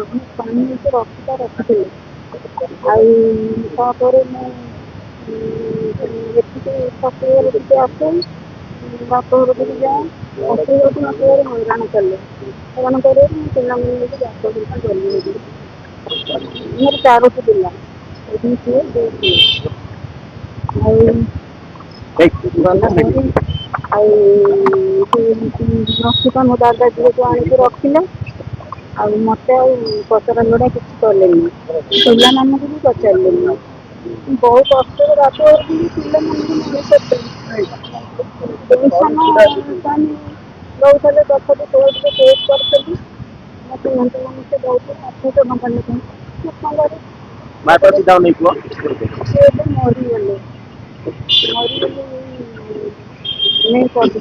ସ୍ୱାମୀ ଏଠି ରଖିଥିଲେ ଆଉ ତାପରେ ମୁଁ ଏଠିକି ଶାଶୁଘର ଟିକେ ଆସେ ବାପ ଘରକୁ ବି ଯାଏ ଶାଶୁଘରକୁ ମୋତେ ଭାରି ହଇରାଣ କଲେ ହଇରାଣ କରିବାରୁ ମୁଁ ପିଲାମାନଙ୍କୁ ନେଇକି ବାପ ଘରକୁ ଗଲି ହେରି ମୋର 4ଟି ପିଲା 2 ପୁଅ 2 ଝିଅ ଆଉ ଗଲା ପରେ ଆଉ ରଖିତା ମୋ ଦାଦା ଝିଅକୁ ଆଣିକି ରଖିଲେ ଆଉ ମୋତେ ଆଉ ପଚରା ଲୋଡ଼ା କିଛି କଲେନି ପିଲାମାନଙ୍କୁ ବି ପଚାରିଲେନି ବହୁତ କଷ୍ଟରେ ବାପ ଘରକୁ ବି ପିଲାମାନଙ୍କୁ ମଣିଷ ପେନସନ୍ ସ୍ୱାମୀ ଦେଉଥିଲେ ତଥାପି କୋର୍ଟରେ କେସ୍ କରିଥିଲି ମୋତେ ଘଣ୍ଟେ ସେ ଦେଉଥିଲେ 800 ଟଙ୍କା ଲେଖାଏଁ ମୁଁ କ'ଣ କରିବି ସେ ଏବେ ମରିଗଲେ ମେ 24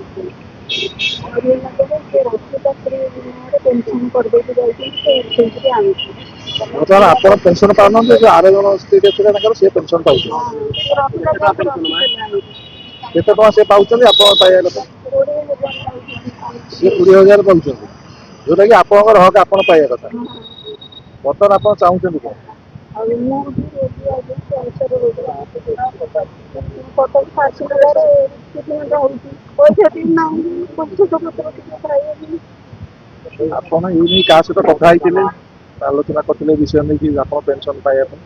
ମରିଗଲା ପରେ ସେ ରଖିତା ସ୍ତ୍ରୀ ନାଁରେ ପେନସନ୍ କରିଦେଇକି ଯାଇଛନ୍ତି ସେ ସେଇଥିରେ ଆଣୁଛି ବର୍ତ୍ତମାନ ଆପଣ ପେନସନ ପାଉନାହାନ୍ତି, ଯୋଉ ଆର ଜଣ ସ୍ତ୍ରୀ ଥିଲେ ତାଙ୍କର ସେ ପେନସନ ପାଉଛନ୍ତି। ହଁ ସେ ରଖିଲା ଯାଇକି ରଖିଦେଲାଣି କେତେ ଟଙ୍କା ସେ ପାଉଛନ୍ତି ଆପଣ ପାଇବା କଥା? 20,000 ପାଉଛନ୍ତି ସିଏ 20,000 ପାଉଛନ୍ତି, ଯୋଉଟା କି ଆପଣଙ୍କର ହକ୍ ଆପଣ ପାଇବା କଥା। ବର୍ତ୍ତମାନ ଆପଣ ଚାହୁଁଛନ୍ତି କଣ? ଆଉ ମୁଁ ବି ରୋଗୀ କ୍ୟାନ୍ସର ରୋଗୀ କଟକ ଆସିଲାରେ ଟ୍ରିଟମେଣ୍ଟ ହେଉଛି ପଇସା ବି ନାହିଁ ଔଷଧ ପତ୍ର ଟିକେ ଖାଇବାକୁ ଆପଣ ଏଇ ନେଇ କାହା ସହିତ କଥା ହେଇଥିଲେ, ଆଲୋଚନା କରିଥିଲେ ବିଷୟ ନେଇକି ଆପଣ ପେନସନ ପାଇବା ପାଇଁ?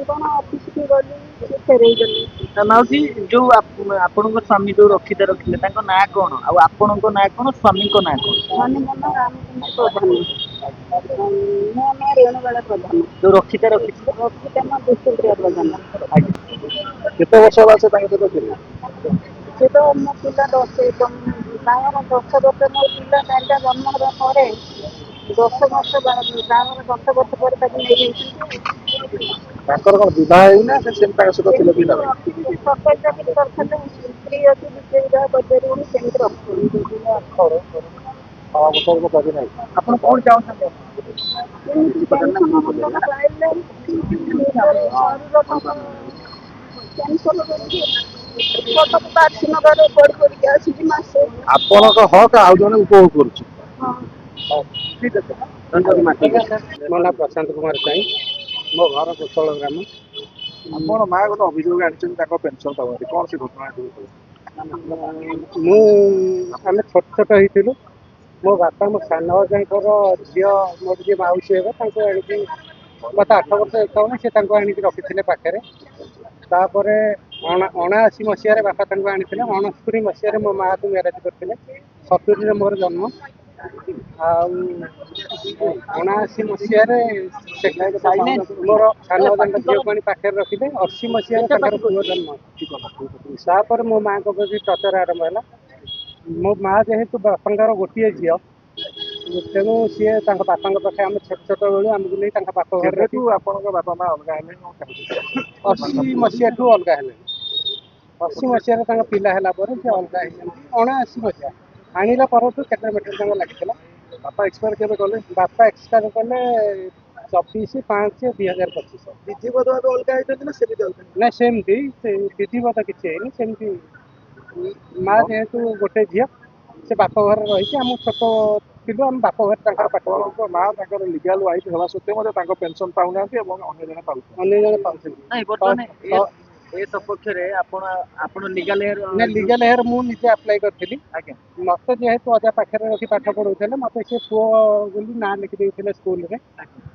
କ'ଣ ଅଫିସକୁ ଗଲି ସେ ଫେରେଇ ଦେଲି ମାଉସୀ ଯୋଉ ଆପଣଙ୍କ ସ୍ୱାମୀ ଯୋଉ ରଖିତା ରଖିଲେ ତାଙ୍କ ନାଁ କଣ ଆଉ ଆପଣଙ୍କ ନାଁ କଣ ସ୍ୱାମୀଙ୍କ ନାଁ କଣ? ସ୍ୱାମୀଙ୍କ ନାଁ ରାମଚନ୍ଦ୍ର ପ୍ରଧାନ ମୋ ନାଁ ରେଣୁବାଳା ପ୍ରଧାନ ଯୋଉ ରଖିତା ରଖିଥିଲେ ରଖିତା ନାଁ ବିଷ୍ଣୁପ୍ରିୟା ପ୍ରଧାନ କେତେ ବର୍ଷ ହେଲା ସେ ତାଙ୍କ ସହିତ ଥିଲେ? ସେ ତ ମୋ ପିଲା ବାହାଘର 10 ବର୍ଷ ମୋ ପିଲା 4ଟା ଜନ୍ମ ହେବା ପରେ 10 ବର୍ଷ ବାହାଘର 10 ବର୍ଷ ପରେ ତାକୁ ନେଇଯାଇଛନ୍ତି ତାଙ୍କର କଣ ବିବାହ ହେଇନା ସେ ସେମିତି ତାଙ୍କ ସହିତ ଥିଲେ ସେମିତି ପିଲାବେଳେ? ରଖିକି ସରକାରୀ ଚାକିରି କରିଥିଲେ ସ୍ତ୍ରୀ ଅଛି ବିଜୟ ବିବାହ କରିପାରିବନି ସେମିତି ରଖୁଛନ୍ତି ଆପଣ କଣ ଚାହୁଁଛନ୍ତି? ଏମିତି ପେନସନ୍ ମୁଣ୍ଡରେ ପାଇଲେ ନିଜର ଶରୀରଟାକୁ କ୍ୟାନ୍ସର କରିକି କଟକ ପାଟଶୀନଗରରେ ପଡ଼ିକି ଆସିଛି ମାସେ ଆପଣଙ୍କ ହକ୍ ଆଉ ଜଣେ ଉପଭୋଗ କରୁଛି। ହଁ ଠିକ ଅଛି। ମୋ ନାଁ ପ୍ରଶାନ୍ତ କୁମାର ସ୍ୱାଇଁ, ମୋ ଘର କୋଶଳ ଗ୍ରାମ। ଆପଣ ମା ଗୋଟେ ଅଭିଯୋଗ ଆଣିଛନ୍ତି ତାଙ୍କ ପେନସନ ପାଉନାହାନ୍ତି, କଣ ସେ ଘଟଣା? ଆମେ ଛୋଟ ଛୋଟ ହେଇଥିଲୁ, ମୋ ବାପା ମୋ ସାନ ଅଜାଙ୍କର ଝିଅ ମୋର ଯିଏ ମାଉସୀ ହେବେ ତାଙ୍କୁ ଆଣିକି ମୋତେ 8 ବର୍ଷ ଏକାବନ ସେ ତାଙ୍କୁ ଆଣିକି ରଖିଥିଲେ ପାଖରେ। ତାପରେ 79 ମସିହାରେ ବାପା ତାଙ୍କୁ ଆଣିଥିଲେ, 69 ମସିହାରେ ମୋ ମାଆକୁ ମ୍ୟାରେଜ କରିଥିଲେ, 70ରେ ମୋର ଜନ୍ମ। ଆଉ 79 ମସିହାରେ ମୋର ସାନ ଅଜାଙ୍କ ଝିଅକୁ ଆଣି ପାଖରେ ରଖିଲେ, 80 ମସିହାରେ ତାଙ୍କର ପୁଅ ଜନ୍ମ। ତାପରେ ମୋ ମାଆଙ୍କ ପ୍ରତି ଟର୍ଚର ଆରମ୍ଭ ହେଲା। ମୋ ମା ଯେହେତୁ ବାପାଙ୍କର ଗୋଟିଏ ଝିଅ, ତେଣୁ ସିଏ ତାଙ୍କ ବାପାଙ୍କ ପାଖେ ଆମେ ଛୋଟ ଛୋଟ ବେଳୁ ଆମକୁ ନେଇ ତାଙ୍କ ବାପ ଘରେ ରଖି ଆପଣଙ୍କ ବାପା ମା ଅଲଗା ହେଲେ 80 ମସିହାଠୁ ଅଲଗା ହେଲେ। 80 ମସିହାରେ ତାଙ୍କ ପିଲା ହେଲା ପରେ ସେ ଅଲଗା ହେଇଛନ୍ତି। 79 ମସିହା ଆଣିଲା ପରଠୁ କେତେ ମିଟର ତାଙ୍କ ଲାଗିଥିଲା। ବାପା ଏକ୍ସପାୟାର କେବେ କଲେ? ବାପା ଏକ୍ସପାୟାର କଲେ 24/5/2025। ବିଧିବଦ୍ଧ ଭାବେ ଅଲଗା ହେଇଛନ୍ତି ନା ସେମିତି ଅଲଗା? ନା ସେମିତି ବିଧିବଦ୍ଧ କିଛି ହେଇନି, ସେମିତି ମା ଯେହେତୁ ଗୋଟେ ଝିଅ ସେ ବାପ ଘରେ ରହିଛି, ଆମକୁ ଛୋଟ ଥିଲୁ ଆମେ ବାପ ଘରେ ତାଙ୍କର ପାଠ ପଢ଼ୁ। ମା ତାଙ୍କର ଲିଗାଲ ୱାଇଫ୍ ହେବା ସତ୍ତ୍ୱେ ମଧ୍ୟ ତାଙ୍କ ପେନସନ ପାଉନାହାନ୍ତି ଏବଂ ଅନ୍ୟ ଜଣେ ପାଉଛନ୍ତି। ନାଇଁ ବର୍ତ୍ତମାନ ଏ ସପକ୍ଷରେ ଆପଣ ଲିଗାଲ ହେୟାର ମୁଁ ନିଜେ ଆପ୍ଲାଏ କରିଥିଲି। ଆଜ୍ଞା ମତେ ଯେହେତୁ ଅଜା ପାଖରେ ରଖି ପାଠ ପଢ଼ଉଥିଲେ, ମତେ ସେ ପୁଅ ବୋଲି ନାଁ ଲେଖି ଦେଇଥିଲେ ସ୍କୁଲରେ।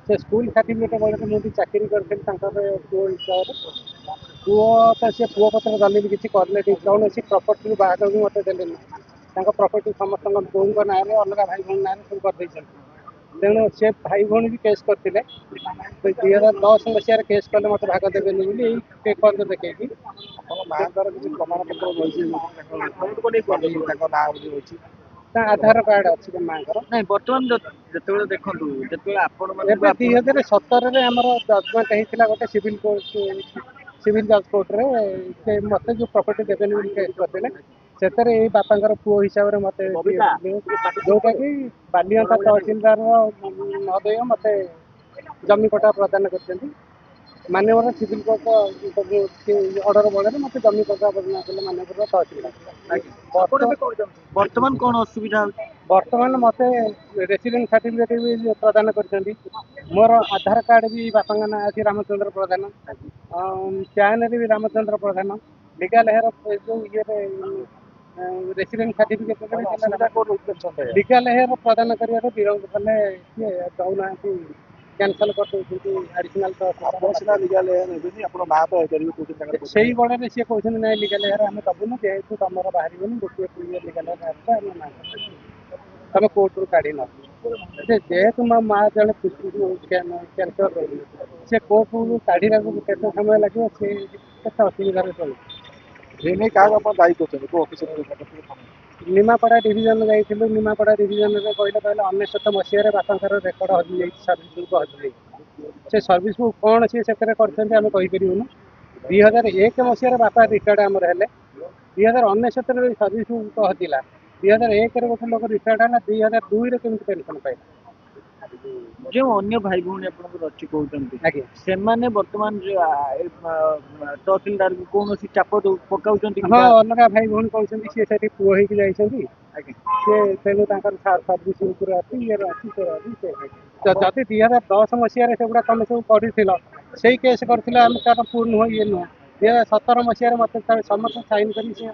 ସେ ସ୍କୁଲ ସାର୍ଟିଫିକେଟ ବଳରେ ମୁଁ ବି ଚାକିରି କରିଥିଲି ତାଙ୍କର ପୁଅ ହିସାବରେ। ପୁଅ ତ ସେ ପୁଅ ପତ୍ର ଦଲିଲ କିଛି କରିଲେନି, କୌଣସି ପ୍ରପର୍ଟିରୁ ବାହାରକୁ ବି ମୋତେ ଦେଲେନି। ତାଙ୍କ ପ୍ରପର୍ଟି ସମସ୍ତଙ୍କ ବୋଉଙ୍କ ନାଁରେ ଅଲଗା ଭାଇ ଭଉଣୀ ନାଁରେ ସବୁ କରିଦେଇଛନ୍ତି। ତେଣୁ ସେ ଭାଇ ଭଉଣୀ ବି କେସ୍ କରିଥିଲେ। 2010 ମସିହାରେ କେସ୍ କଲେ ମୋତେ ଭାଗ ଦେବେନି ବୋଲି ଏଇ ପେପର ଦେଖେଇକି। ମାଙ୍କର କିଛି ପ୍ରମାଣ ପତ୍ର ରହିଛି ତାଙ୍କ ନାଁ ଅଛି, ତା ଆଧାର କାର୍ଡ ଅଛି ମାଙ୍କର। ନାଇଁ ବର୍ତ୍ତମାନ ଯେତେବେଳେ ଦେଖନ୍ତୁ ଯେତେବେଳେ ଆପଣ ଏବେ 2017ରେ ଆମର ଜଜମେଣ୍ଟ ହେଇଥିଲା ଗୋଟେ ସିଭିଲ ଜଜ୍ କୋର୍ଟରେ, ସେ ମୋତେ ଯେଉଁ ପ୍ରପର୍ଟି ଦେବେନି ବୋଲି କେସ୍ କରିଥିଲେ, ସେଥିରେ ଏଇ ବାପାଙ୍କର ପୁଅ ହିସାବରେ ମୋତେ ଯୋଉଟାକି ବାଲିଅନ୍ତା ତହସିଲଦାର ମହୋଦୟ ମୋତେ ଜମି ପଟା ପ୍ରଦାନ କରିଛନ୍ତି। ମାନ୍ୟବର ସିଭିଲ କୋର୍ଟ ଅର୍ଡର ବଳରେ ମୋତେ ଜମି କବ୍ଜା ବଦନା କଲେ ମାନ୍ୟବର ତହସିଲଦାର। ବର୍ତ୍ତମାନ କଣ ଅସୁବିଧା ହଉଛି? ବର୍ତ୍ତମାନ ମୋତେ ରେସିଡେଣ୍ଟ ସାର୍ଟିଫିକେଟ୍ ବି ପ୍ରଦାନ କରିଛନ୍ତି। ମୋର ଆଧାର କାର୍ଡ଼ ବି ବାପାଙ୍କ ନାଁ ଅଛି ରାମଚନ୍ଦ୍ର ପ୍ରଧାନ, ପ୍ୟାନ୍ରେ ବି ରାମଚନ୍ଦ୍ର ପ୍ରଧାନ, ଲିଗାଲ ହେୟାର ଯେଉଁ ଇଏରେ ରେସିଡେଣ୍ଟ ସାର୍ଟିଫିକେଟ୍ ଲିଗାଲ ହେୟାର ପ୍ରଦାନ କରିବାରେ ବିଳମ୍ବ କଲେ ସିଏ ଦେଉନାହାନ୍ତି, କ୍ୟାନସଲ୍ କରିଦେଉଛନ୍ତି ଆଡ଼ିସନାଲ୍ ସେଇ ବଳରେ ସିଏ କହୁଛନ୍ତି ନାଇଁ ଲିଗାଲ ହେୟାର ଆମେ ଦେବୁନୁ, ଯେହେତୁ ତମର ବାହାରିବନି ଗୋଟିଏ ଲିଗାଲ ହେୟାର ଆମେ ନା ତମେ କୋର୍ଟରୁ କାଢ଼ି ନ ଯେହେତୁ ମୋ ମା ଜଣେ କ୍ୟାନ୍ସର ରୋଗୀ, ସେ କୋର୍ଟରୁ କାଢ଼ିବାକୁ କେତେ ସମୟ ଲାଗିବ, ସେ କେତେ ଅସୁବିଧାରେ ଚଳୁଛି। କାହାକୁ ଆପଣ ଦାୟୀ କରୁଛନ୍ତି? ନିମାପଡ଼ା ଡିଭିଜନ ଯାଇଥିଲୁ, ନିମାପଡ଼ା ଡିଭିଜନରେ କହିଲେ 1999 ମସିହାରେ ବାପାଙ୍କର ରେକର୍ଡ ହଜିଯାଇଛି, ସର୍ଭିସ ବୁକ୍ ହଜିଯାଇଛି। ସେ ସର୍ଭିସ ବୁକ୍ କ'ଣ ସିଏ ସେଥିରେ କରିଛନ୍ତି ଆମେ କହିପାରିବୁନି। 2001 ମସିହାରେ ବାପା ରିଟାୟାର୍ଡ ଆମର ହେଲେ, 2099ରେ ସର୍ଭିସ ବୁକ୍ ହଜିଲା, 2001ରେ ଗୋଟେ ଲୋକ ରିଟାୟାର୍ଡ ହେଲା, 2002ରେ କେମିତି ପେନସନ ପାଇଲା? ଯେଉଁ ଅନ୍ୟ ଭାଇ ଭଉଣୀ ଆପଣଙ୍କର ଅଛି କହୁଛନ୍ତି, ଆଜ୍ଞା ସେମାନେ ବର୍ତ୍ତମାନ ତହସିଲଦାରକୁ କୌଣସି ଚାପ ପକାଉଛନ୍ତି? ହଁ, ଅଲଗା ଭାଇ ଭଉଣୀ କହୁଛନ୍ତି ସିଏ ସେଠି ପୁଅ ହେଇକି ଯାଇଛନ୍ତି, ସିଏ ତେଣୁ ତାଙ୍କର ସର୍ଭିସ ଉପରେ ଅଛି, ଇଏରେ ଅଛି, ସେ ଅଛି। ଯଦି 2010 ମସିହାରେ ସେଗୁଡ଼ା ତମେ ସବୁ କରିଥିଲ, ସେଇ କେସ୍ କରିଥିଲ, ଆମେ ତାର ପୁଅ ନୁହଁ ଇଏ ନୁହଁ। 2017 ମସିହାରେ ମୋତେ ସମସ୍ତେ ସାଇନ୍ କରି ସେ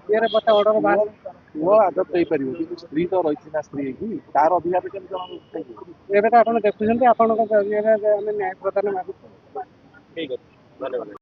ଇଏରେ ମୋତେ ଅର୍ଡର ବାହାର। ପୁଅ ଆଦତ ଦେଇପାରିବ, କିନ୍ତୁ ସ୍ତ୍ରୀ ତ ରହିଛି ନା, ସ୍ତ୍ରୀ ହେଇକି ତାର ଅଧିକାର କେମିତି ଜଣକୁ? ଏବେ ତ ଆପଣ ଦେଖୁଛନ୍ତି, ଆପଣଙ୍କ ଜରିଆରେ ଆମେ ନ୍ୟାୟ ପ୍ରଦାନ ମାଗୁଛୁ। ଠିକ୍ ଅଛି, ଧନ୍ୟବାଦ।